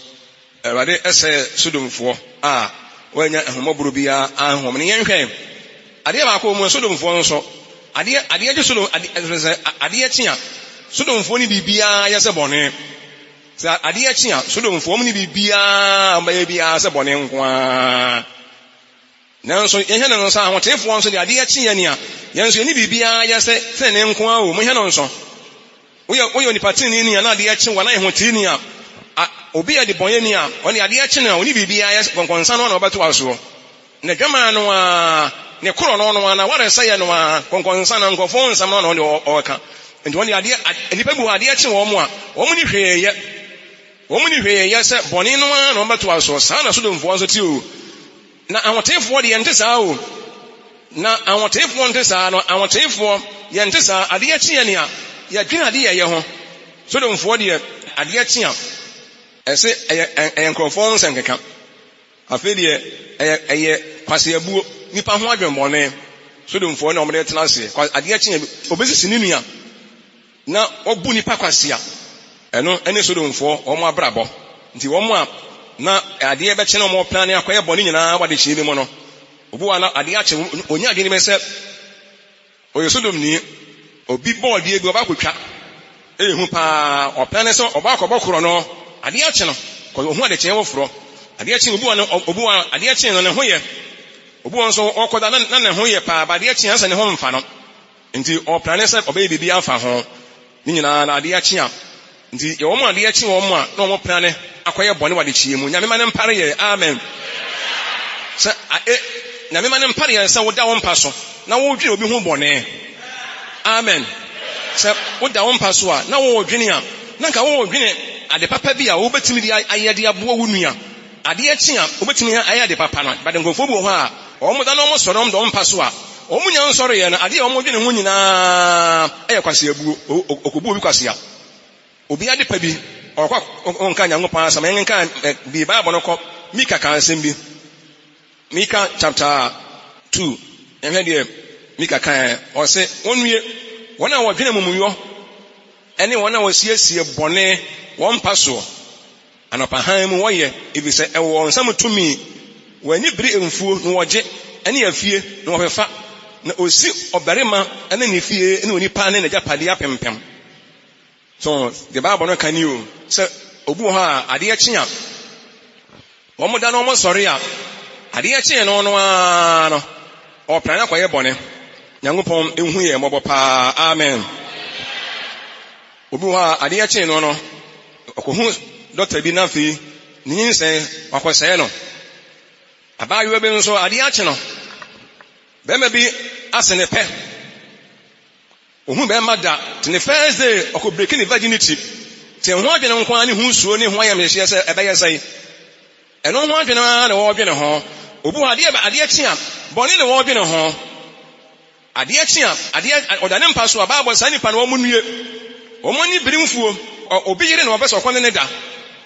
Awurade ɛsɛ Sodomfoɔ a wɔanya ahomɔboro biara ahom ne yɛnhwɛ adeɛ baako mu Sodomfoɔ nso adeɛ gye Sodom adeɛ kye a Sodomfoɔ ne biribiara yɛ sɛ bɔne sɛ adeɛ kye a Sodomfoɔ mu ne biribiara ɔbɛyɛ biara sɛ bɔne nko ara nanso yɛhwɛ no nso ahotefoɔ nso de adeɛ kye yɛ ne a yɛn nso yɛne biribiara yɛ sɛ ne nko ara o mohwɛ no nso woyɛ onipa tene ni a na adeɛ kye wa na ɛho tene ni a obi yɛ de bɔnyɛ ni a ɔne adeɛ kye no a ɔne biribiara yɛ kɔnkɔnsa no na ɔbɛto asoɔ na dwama no a ne koro no na wɔresɛ yɛ no a kɔnkɔnsa na nkɔfo nsɛm no na ɔde ɔka nti wɔne adeɛ nipa bi wɔ adeɛ kye wɔn mu a wɔn ne hwee yɛ sɛ bɔne no a na ɔbɛto asoɔ saa na Sodomfoɔ nso ti o na ahotefoɔ de yɛnte saa o na ahotefoɔ nte saa no ahotefoɔ yɛnte saa adeɛ kye yɛ ne a yɛdwene adeɛ yɛyɛ ho Sodomfoɔ deɛ adeɛ kye a ɛsɛ ɛyɛ nkurɔfoɔ nsɛnkeka afei deɛ ɛyɛ kwaseabuo nipa ho adwemmɔne Sodomfoɔ na ɔmde tena ase adeɛ kye obesisi ne nua na ɔbu nipa kwasea ɛno ɛne Sodomfoɔ wɔn abrabɔ nti wɔn a na adeɛ bɛkye na wɔn plan ne akɔyɛ bɔne nyinaa wɔde kyie bi mu no obi wa na adeɛ akye onya adeɛ ne bɛ sɛ ɔyɛ Sodomni obi bɔɔl bi ɔba akɔtwa ehu paa ɔplan ne sɛ ɔba akɔbɔ korɔ no adeɛ akye no kɔ ohun ade kyɛn wɔforɔ adeɛ akye obi wa adeɛ akye no ne ho yɛ obi wa nso ɔkɔda na ne ho yɛ paa ba adeɛ akye ansa ne ho mfa no nti ɔplan ne sɛ ɔbɛyɛ biribi afa ho ne nyinaa na adeɛ akye a nti yɛwɔ mu adeɛ akye wɔn mu a na wɔn plan ne akɔyɛ bɔne wɔde kyie mu nyame ma ne mpare yɛ amen sɛ nyame ma ne mpare yɛ sɛ woda wɔn mpa so na wodwene obi ho bɔne amen sɛ woda wɔn mpa so a na wɔdwene a na nka wɔdwene ade papa bi a wobɛtumi de ayɛ de aboa wo nua adeɛ kye a wobɛtumi ayɛ ade papa no bade nkurɔfoɔ bi wɔ hɔ a wɔn da na wɔn sɔrɔ wɔn da wɔn mpa so a wɔn nya nsɔre yɛ no adeɛ a wɔn dwene ho nyinaa ɛyɛ kwaseabuo okobuo bi kwasea obi ade pa bi ɔkɔ ɔnka Nyankopɔn asɛm ɛnka bi Bible no kɔ Mika ka asɛm bi Mika chapter 2 ɛhwɛ deɛ Mika kan ɔse wɔnwie wɔn a wɔdwene mumuyɔ ɛne wɔn a wɔsiesie bɔne wɔn mpa soɔ anɔpa han mu wɔyɛ ebisɛ ɛwɔ nsɛm tumi wɔani bere mfuo na wɔgye ɛne afie na wɔfɛfa na osi ɔbarima ɛne ne fie ɛne onipa ne n'agyapadeɛ apempem so the Bible no kan you sɛ obi wɔ hɔ a adeɛ kye a wɔn da na wɔn sɔre a adeɛ kye no a no ɔplan na kɔyɛ bɔne Nyankopɔn ehu yɛ mmɔbɔ paa amen obi wɔ hɔ a adeɛ kye no ɔkɔhu dɔkta bi na afei ne nyinsɛn wakɔsɛe no abaayewa bi nso adeɛ akye no bɛrima bi ase ne pɛ ohun bɛrima da te ne first day ɔkɔ break ne virginity te ho adwene nko a ne ho suo ne ho ayɛ mmehyɛ sɛ ɛbɛyɛ sɛ ɛno ho adwene na wɔdwene ho obi wɔ adeɛ kye a bɔne ne wɔdwene ho ade akye ade odane mpa so ababo sa nipa no omunue omoni birimfuo obi yire na obeso kwone ne da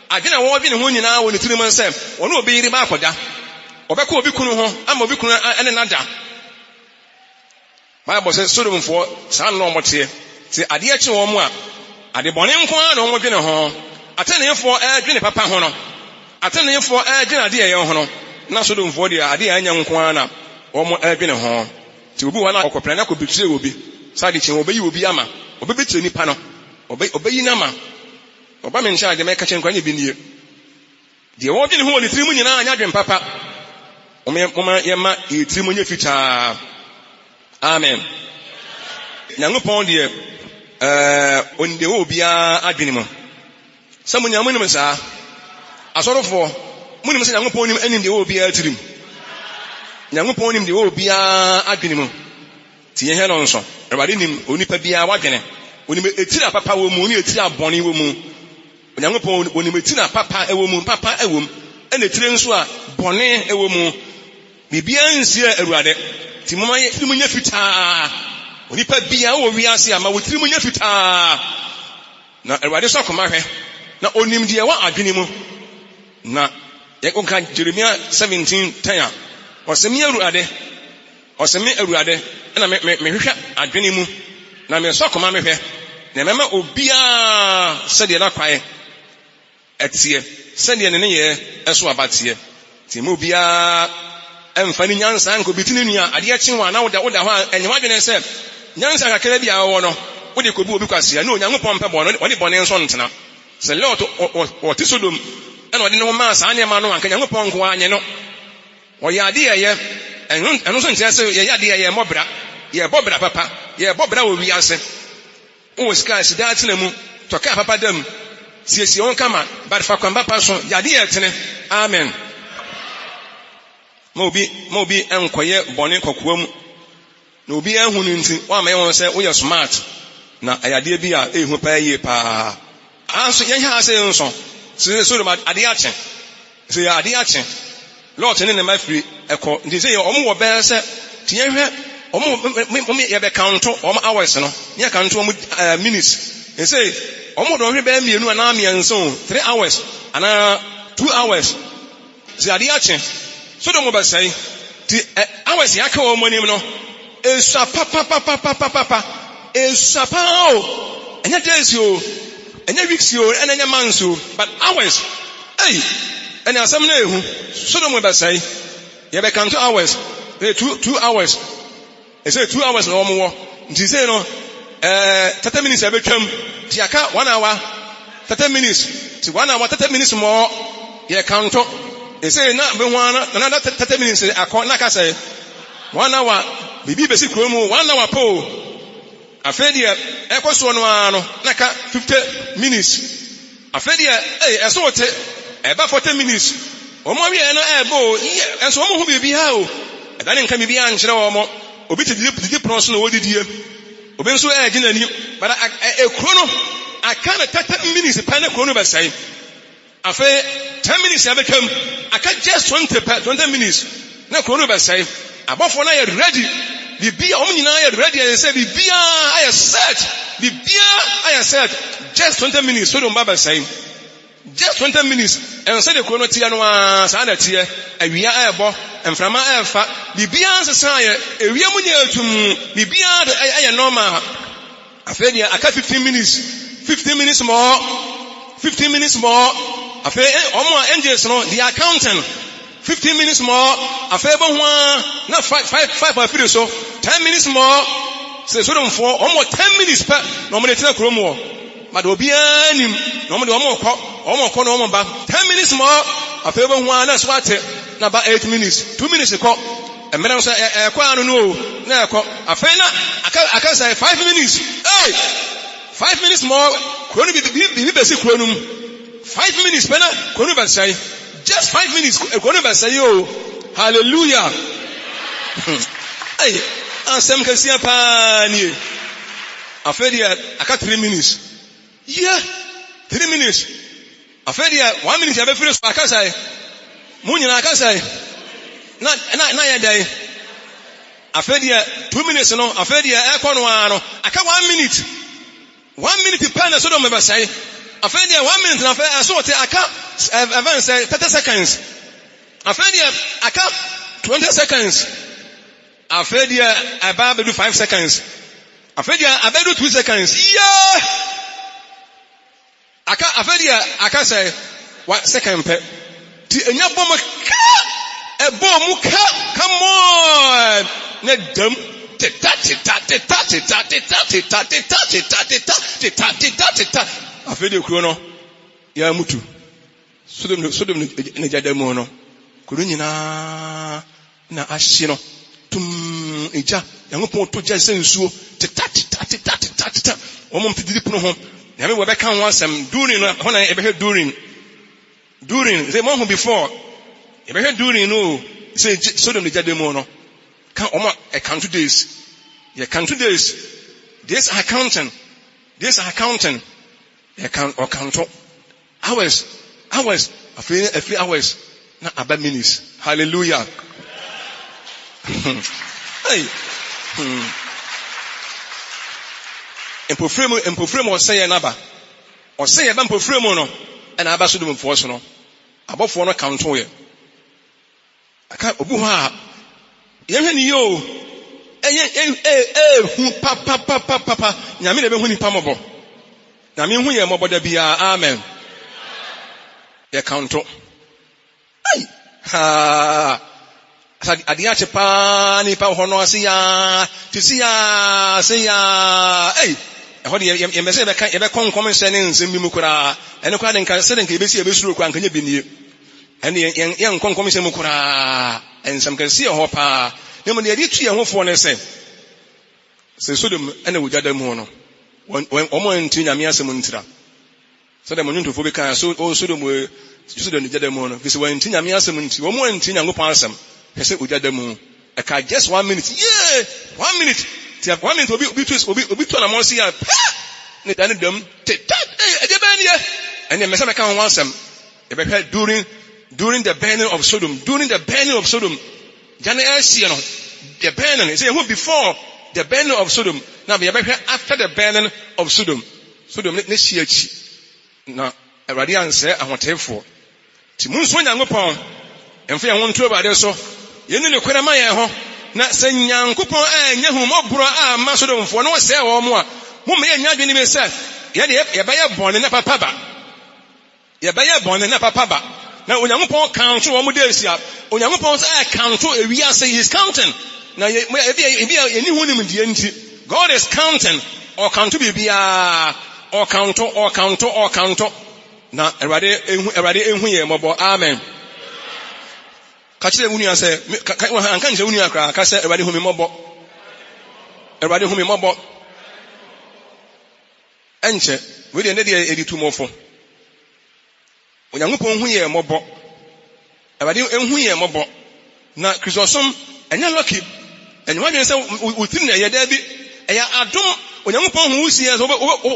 ade na wo bi ne ho nyina wo ne tirim nsem ono obi yire ba akoda obekọ obi kunu ho ama obi kunu ene na da Bible says Sodom for san no motie ti ade akye wo mu a ade bone nko a no mo dwene ho atenefo dwene papa ho no atenefo dwene ade ye ho no na Sodom for de ade anya nko a na wo mo dwene ho ti obi wa na okopra na ko bitire obi sade che obi yi obi ama obi bitire nipa no obi yi na ma oba me ncha de me ka che nkwa nya bi nie de wo dwene ho ni tirimu nyina anya dwen papa Mama yema itirimu nye fita. Amen. Nyankopon de onde wo bia adwene mu. Samu nyamu nim sa. Asorofo munim se Nyankopon nim anim de wo bia atirim. Nyankopon nim de wo bia adwene mu. Ti ye no nso. Ewade nim onipa bia wadwene. Onim etira papa wo mu, oni etira boni wo mu. Nyankopon onim etira papa ewo mu, papa ewo mu. Ene tire nso a boni ewo mu. Bibia nsia Awurade ti mama ye tiri munya fitaa onipa bia wo wiase ama wo tiri munya fitaa na Awurade so akoma hwe na onim de wa adwene mu na ye konka Jeremia 17:10 osemi Awurade na me hwehwe adwene mu na me so akoma me hwe na mema obia sede na kwae etie sede ne ye eso abatie ti mo obia emfani nyansa nko bitini nua ade akye wa na woda ho enyewa dwene se nyansa kakra bia wo no wode ko bi obi kwase na Onyankopɔn pɛ bɔno wode bɔne nso ntena se lot o ti Sodom na wode no ma sa ne ma no anka Onyankopɔn ko anye no wo ya ade ye eno so ntia se ye ade ye mobra ye bobra papa ye bobra wo wi ase o sika sida tena mu to ka papa dam siesie on kama bad fa kwamba pa so ya ade ye tene amen. Mobi enkoye bone kokoa mu na obi ehunu nti wa ma yewon se wo ye smart na ayade bi a ehu pa ye pa anso ye ha se nso so do ade ache se ya ade ache lot ne ma firi eko ndi se ye omo wo be se tie hwe omo ye be count omo hours no ye count omo minutes e se omo do hwe be mienu na mienso 3 hours ana 2 hours se ade ache Sodom ba say ti awesi aka wo monim no esa papa esa pa o enya days o enya weeks o enya months o but hours hey enya asam na ehu Sodom ba say ye be count hours 2 hours e say 2 hours na wo mo nti say no 30 minutes e be twam ti aka 1 hour 30 minutes ti 1 hour 30 minutes more ye count. They say na be one another 30 minutes akọ na ka say 1 hour bibi besi kromu 1 hour po afedi e koso no ano na ka 50 minutes afedi eso wote e ba 40 minutes omo wi e no e bo enso omo hu bibi ha o e da ne nka bibi a nkyere wo mo obi ti di pronso no wodidie obi nso e gina ni but e krono aka na 30 minutes pa na krono ba sai afa 10 minutes abetwam aka just 20 minutes na krono ba sai abofo na ye ready bibia omnyina ye ready and say bibia I said just 20 minutes so don't baba sai just 20 minutes and say the krono tia no sa na tie awia ebo emframa efa bibia nsesa ye ewia munya atum bibia aye normal afedi aka 15 minutes more afa omo angels no the accountant 15 minutes more afa bo ho na 5 afiri so 10 minutes more say so dem for omo 10 minutes per no mo dey kro mo but obi anim no mo dey omo kọ no omo ba 10 minutes more afa bo ho na so ate na ba 8 minutes 2 minutes kọ emere so ekọ anu no na ekọ afa na aka say 5 minutes 5 minutes more kro no bi besi kro no 5 minutes pena kro no ba say just 5 minutes kro no ba say oh hallelujah ay ansem kasia pa ni afadia aka 3 minutes yeah 3 minutes afadia 1 minute ya be free so aka say munyina aka say na ya dai afedia 2 minutes no afedia ekono ano aka 1 minute 1 minute pa na Sodom be say afedia 1 minute na afa so te aka even say 30 seconds afedia aka 20 seconds afedia aba do 5 seconds afedia aba do 2 seconds yeah aka afedia aka say 1 second pe ti enya bom ka ebomu ka come on ne dam afedia kuro no ya mutu Sodom ne jadamu no kuro nyina na ahye no tum eja Yankopɔn to gya sensuo teta omo mpididi pono ho na me we be kan ho asem during no ho na e be hwe during say mo ho before e be hwe during no say Sodom ne jadamu no kan omo e count 2 days ye count 2 days this are counting ye count or count hours a few hours na about minutes hallelujah hey empofrem o say na ba o say ba empofrem no na aba Sodom fo so no abofo no count ye aka obu ho a ye hwe ni yo hu papa nyame na be hu ni pa mobo na me hu ye mobo da bia amen ye count ai ha adia chepa ni pa ho no asia tisia sia ei ho de ye mese be kan ye be konkom nse ne nsem bi mu kura ene kwa de nka se de nka ebesi ebesuro kwa nkanya bi nie ene ye nkonkom nse mu kura ensem kan sie ho pa ne mo de tu ye ho fo ne se Sodom ene wujada mu no omo nti nyame asem ntira so de mo nyuntofo be kan so Sodom ne jada mu no kisi wan nti nyame asem nti omo nti Nyankopɔn asem pese wujada mu aka just 1 minute yeah 1 minute ti 1 minute obi to na mo si ya ne dan dam ede ba ne ene mesa me kan ho asem e be hwe during the burning of Sodom jana asia no the burning say who before the burning of Sodom now be after the burning of Sodom ne shiachi na awade anse ahotefo ti munso Nyankopɔn emfa ye ho nto ba de so ye ne kwere ma ye ho na se Nyankopɔn anya hu mobro a ma Sodomfo no se wo mo a mo me nya dwene be se ye de ye ba ye bone na papa ba na Onyankopɔn count wo mo de sia Onyankopɔn say count ewi ase he is counting na ye ni hu nim die nti God is counting or count bibia or count na erade ehu ye mobo amen ka kire wunu ase anka nje wunu akra ka se erade hu me mobo enche we de ne de editu mofo Onyankopɔn hu ye mobo erade ehu ye mobo na Kristosom enya lucky enwa dwen se utim na ye da bi eya adom Onyankopɔn hu usi ye so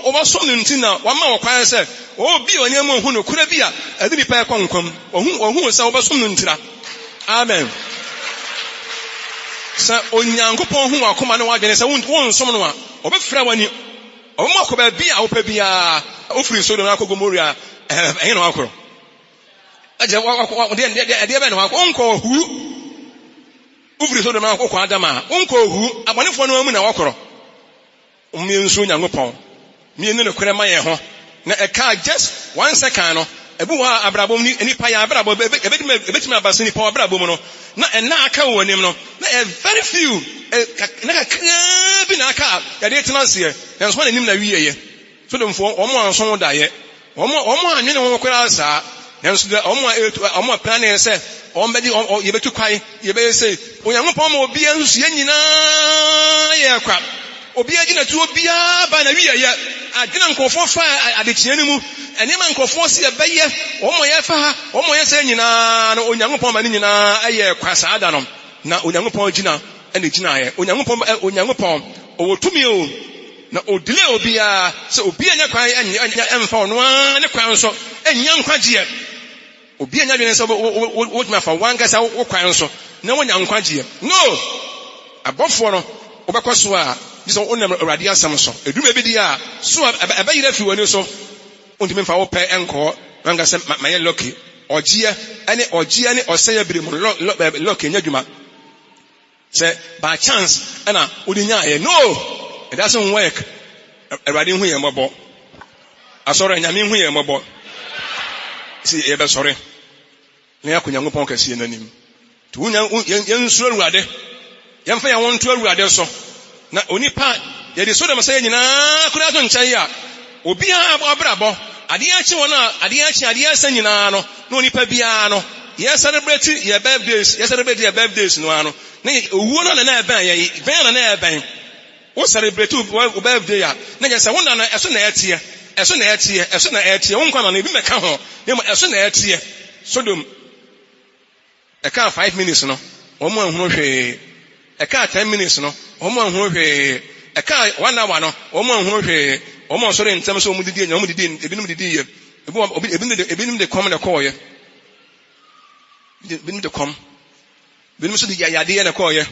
obasom ne ntina wama wokwan se obi onyam hu no kura bi a ade ni pa konkom ohun se obasom no ntira amen sa Onyankopɔn hu akoma ne wadwen se won som no a obefra wani omo akoba bi a wopa bi a ofiri Sodom na Gomora ehe no akoro aje de be no akọ hu ufiri Sodom na akọ Adama onko hu abonefo no amu na wakoro umyenso Nyankopɔn mi ne kwere ma ye ho na eka just 1 second no ebu wa abrabom ni nipa ya abrabom ebetimi abase nipa abrabom no na ena aka wonim no na very few na kakra bi na aka ya de tenanse enso na nim na wiye Sodomfo omo anso da ye omo anwene wo kwere asa enso omo plan e se ombedi ye betu kwai ye be say Onyankopɔn ma obi ansu ye nyina ye kwa obi agina tu obi ba na wiye ye agina nkofo fa adekye ne mu enema nkofo si e beye omo ye fa ha omo ye say nyina no Onyankopɔn ma ne nyina aye kwa saada no na Onyankopɔn gina ene gina ye Onyankopɔn owotumi o na odile obi a se obi anya kwan emfa ono ne kwan so enya nkwagye obi anya dwene se wotuma fa wanga sa wo kwan so na wonya nkwagye no abɔfoɔ no wobɛkɔ so a bisa wonam Awurade asɛm so eduma bi di a so ɛbɛyira fi wani so ontimi mfa wo pɛ ɛnkɔ nanga sɛ mayɛ lucky ɔgyeɛ ne ɔsɛyɛ bere mu lucky nya dwuma sɛ by chance ɛna wodi nyaayɛ no it doesn't work. Awurade hu yɛ mmɔbɔ asɔre nyame hu yɛ mmɔbɔ si yɛbɛsɔre na yɛakɔ Nyankopɔn kɛseɛ n'anim to yɛnsuro Awurade yɛmfa yɛn ho nto Awurade so na onipa yɛde so dɛm sɛ yɛ nyinaa koraa to nkyɛn a obiara abrabɔ adeɛ akyi wɔn a adeɛ asɛ nyinaa no na onipa biara no yɛ celebrate yɛ birthdays no ano na owuo no na ɛbɛn yɛ bɛn na ɛbɛn wo celebrate wo birthday a na yɛ sɛ wo na ɛso na ɛteɛ wo nkwa na ebi mɛka ho na ɛso na ɛteɛ Sodom ɛka 5 minutes no wɔn mu ahunu hwee ɛka 10 minutes no wɔn mu ahunu hwee ɛka 1 hour no wɔn mu ahunu hwee wɔn mu asɔre ntɛm so wɔn didi nya wɔn didi ebinom didi yɛ ebinom de kɔm na kɔɔyɛ ebinom de kɔm ebinom so de yadeɛ na kɔɔyɛ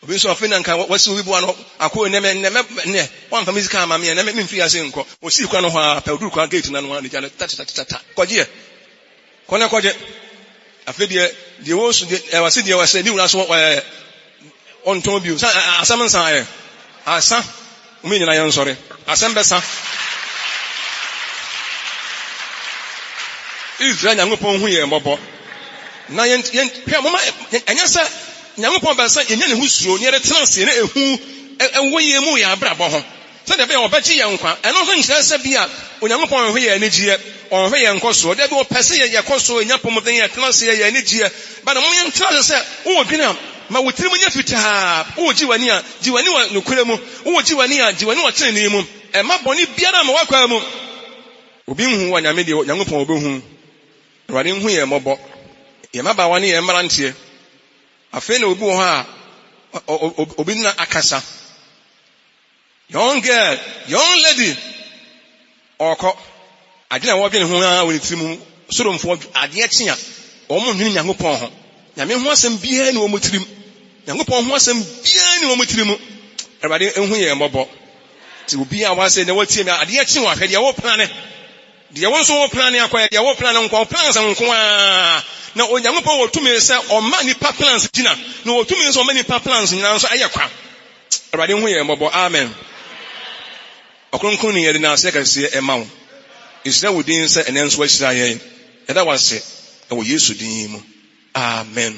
obi so afei na nka wasi obi bua no akɔ nɛmɛ wɔn fa music ama me nɛmɛ mfi ase nkɔ osi kwa no hɔ a pɛduru kwa gate na no ne gya tata kɔgye kɔgye afei deɛ wo so wasi deɛ wasi ni wura so on ton bio asam nsan ayɛ asa umi nyina yɛn sɔre asam bɛsa Israel Nyankopɔn hu yɛ mmɔbɔ na yɛn hwɛ mama ɛnyɛ sɛ Nyankopɔn bɛsa yɛnya ne ho suro ne yɛde tena ase na ehu ɛwɔ yɛ mu yɛ abrabɔ ho sɛ de bɛyɛ ɔbɛgye yɛn nkwa ɛno nso nkyerɛ sɛ bi a Onyankopɔn hwɛ yɛ anigyeɛ ɔhwɛ yɛn nkɔsoɔ de bi ɔpɛ sɛ yɛ kɔsoɔ nya pɔmɔden yɛ tena ase yɛ anigyeɛ ba na mo yɛn tena sɛ wo dwena ma wo tirim nya fitaa wo gyiwani wɔ nokure mu wo gyiwani wɔ tenene mu ɛma bɔne biara ma wakwa mu obi hu wɔ nyame deɛ Nyankopɔn obehu Awurade hu yɛ mmɔbɔ yɛ mabaawa ne yɛ mmeranteɛ afei na obi wɔ hɔ a obi na akasa young girl young lady ɔkɔ adwene a wɔdwene ho a wɔ ne tirim Sodomfoɔ adeɛ kye a wɔn nhwene Nyankopɔn ho nyame ho asɛm biara ne wɔn tirim Nyankopɔn ho asɛm biara ne wɔn tirim Awurade hu yɛ mmɔbɔ ti obi a wɔasɛ na wɔtie me adeɛ kye wɔ ahwɛ deɛ wɔ plane deɛ wɔn nso wɔ plane akɔ deɛ wɔ plane nkɔ plans nko a na Onyankopɔn wɔ tumi sɛ ɔma nipa plans gyina na wɔ tumi sɛ ɔma nipa plans nyina nso ɛyɛ kwa Awurade hu yɛ mmɔbɔ amen ɔkronkron ne yɛde na ase kɛseɛ ɛma wo Israel wo din sɛ ɛnɛ nso ahyira yɛn ɛda wase ɛwɔ Yesu din mu amen